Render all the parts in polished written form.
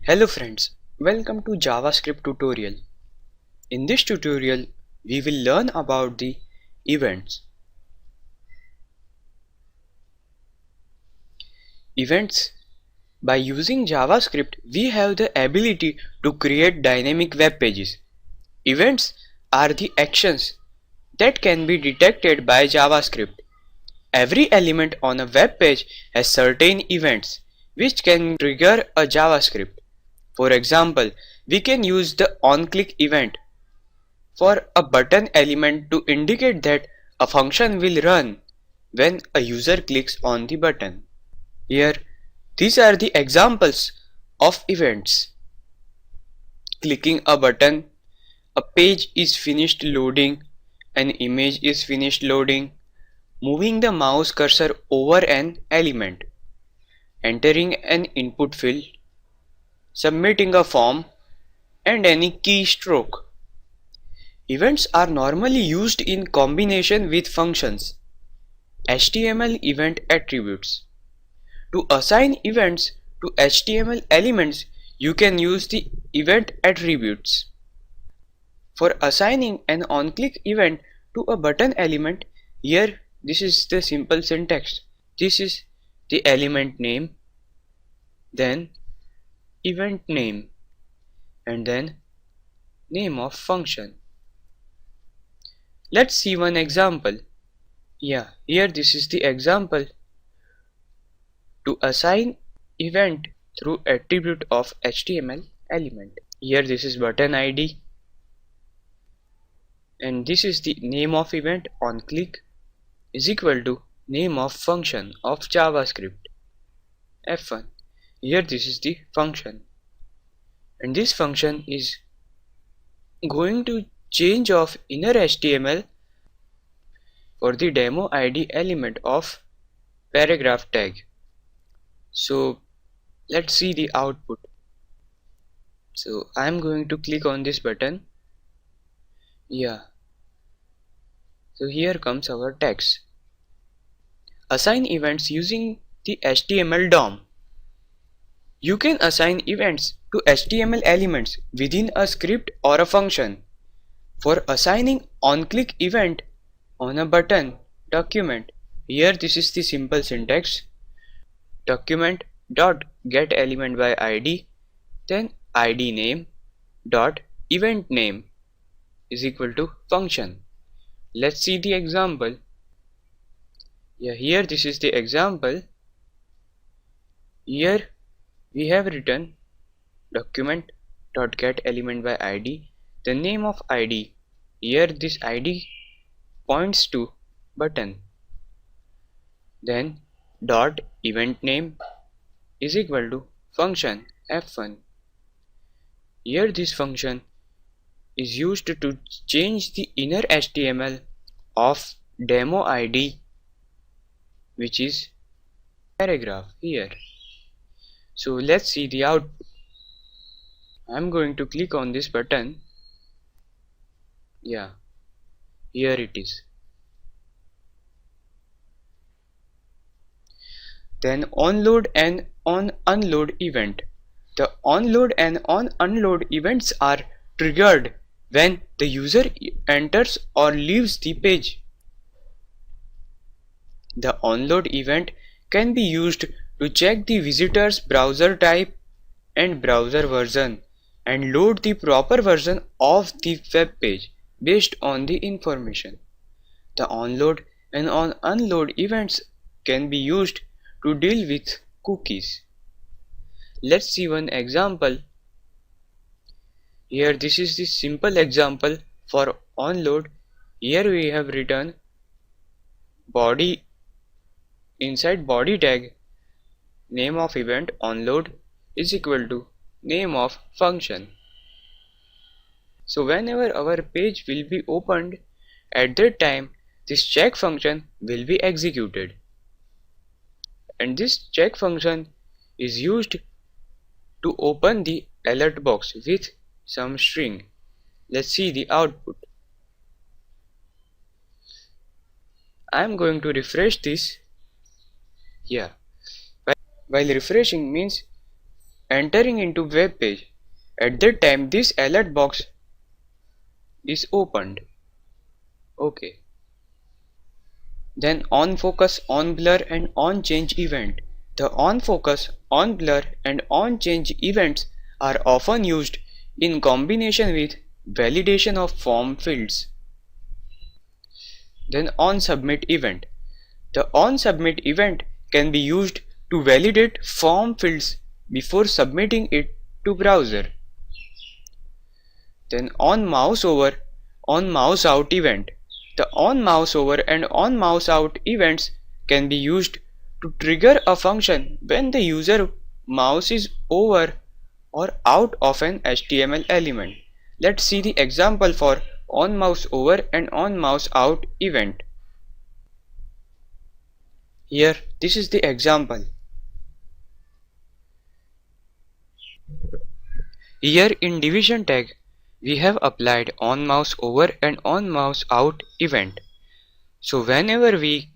Hello friends, welcome to JavaScript tutorial. In this tutorial, we will learn about the events. Events. By using JavaScript, we have the ability to create dynamic web pages. Events are the actions that can be detected by JavaScript. Every element on a web page has certain events which can trigger a JavaScript. For example, we can use the onClick event for a button element to indicate that a function will run when a user clicks on the button. Here, these are the examples of events. Clicking a button, a page is finished loading, an image is finished loading, moving the mouse cursor over an element, entering an input field, submitting a form, and any keystroke. Events are normally used in combination with functions. HTML event attributes. To assign events to HTML elements, you can use the event attributes. For assigning an onClick event to a button element, here this is the simple syntax. This is the element name, then event name, and then name of function. Let's see one example. Here this is the example. To assign event through attribute of HTML element. Here this is button ID and this is the name of event on click is equal to name of function of JavaScript F1. Here this is the function and this function is going to change of inner HTML for the demo ID element of paragraph tag. So let's see the output. So I'm going to click on this button. So here comes our text. Assign events using the HTML DOM. You can assign events to HTML elements within a script or a function. For assigning onClick event on a button document, here this is the simple syntax. Document dot get element by ID, then ID name dot event name is equal to function. Let's see the example. Here this is the example. Here we have written document dot get element by ID, the name of ID. Here this ID points to button. Then dot event name is equal to function F1. Here this function is used to change the inner HTML of demo ID, which is paragraph here. So let's see the output. I'm going to click on this button. Here it is. Then onload and onUnload event. The onload and onUnload events are triggered when the user enters or leaves the page. The onload event can be used to check the visitor's browser type and browser version and load the proper version of the web page based on the information. The onload and onUnload events can be used to deal with cookies. Let's see one example. Here this is the simple example for onload. Here we have written body, inside body tag name of event onload is equal to name of function. So whenever our page will be opened, at that time this check function will be executed, and this check function is used to open the alert box with some string. Let's see the output. I'm going to refresh this. While refreshing means entering into web page. At that time this alert box is opened. Okay. Then on focus, on blur and on change event. The on focus, on blur and on change events are often used in combination with validation of form fields. Then on submit event. The on submit event can be used to validate form fields before submitting it to browser. Then on mouse over, on mouse out event. The on mouse over and on mouse out events can be used to trigger a function when the user mouse is over or out of an HTML element. Let's see the example for on mouse over and on mouse out event. Here, this is the example. Here in division tag, we have applied on mouse over and on mouse out event. So whenever we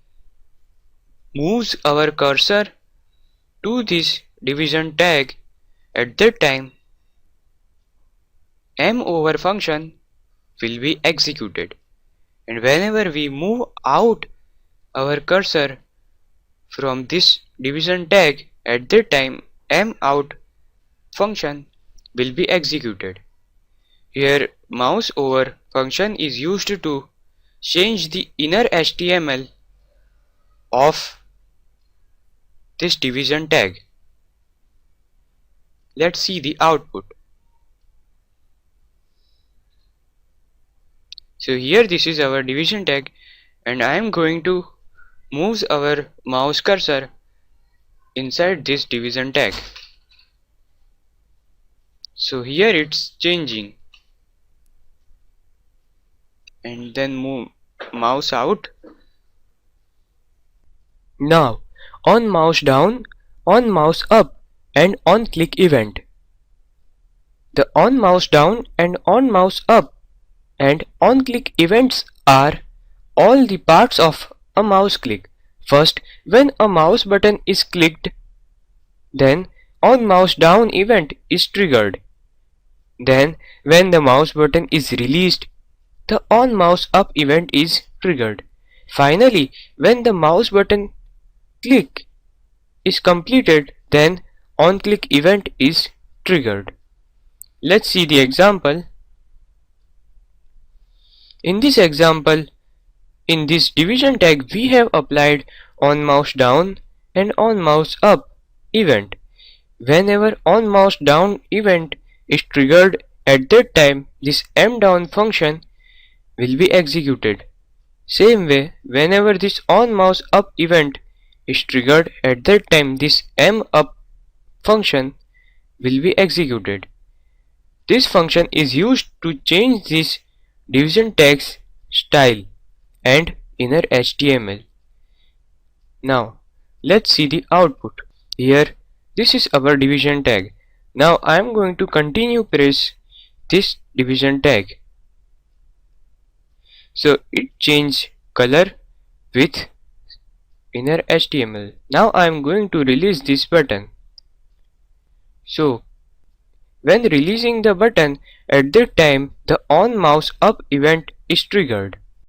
moves our cursor to this division tag, at that time m over function will be executed, and whenever we move out our cursor from this division tag, at that time m out function will be executed. Here mouse over function is used to change the inner HTML of this division tag. Let's see the output. So here this is our division tag, and I am going to move our mouse cursor inside this division tag. So here it's changing, and then move mouse out. Now on mouse down, on mouse up and on click event. The on mouse down and on mouse up and on click events are all the parts of a mouse click. First, when a mouse button is clicked, then on mouse down event is triggered. Then when the mouse button is released, the on mouse up event is triggered. Finally, when the mouse button click is completed, then on click event is triggered. Let's see the example. In this example, in this division tag we have applied on mouse down and on mouse up event. Whenever on mouse down event is triggered, at that time this m down function will be executed. Same way, whenever this on mouse up event is triggered, at that time this m up function will be executed. This function is used to change this division tag's style and inner HTML. Now let's see the output. Here this is our division tag. Now I am going to continue press this division tag. So it changed color with inner HTML. Now I am going to release this button. So when releasing the button, at that time the on mouse up event is triggered.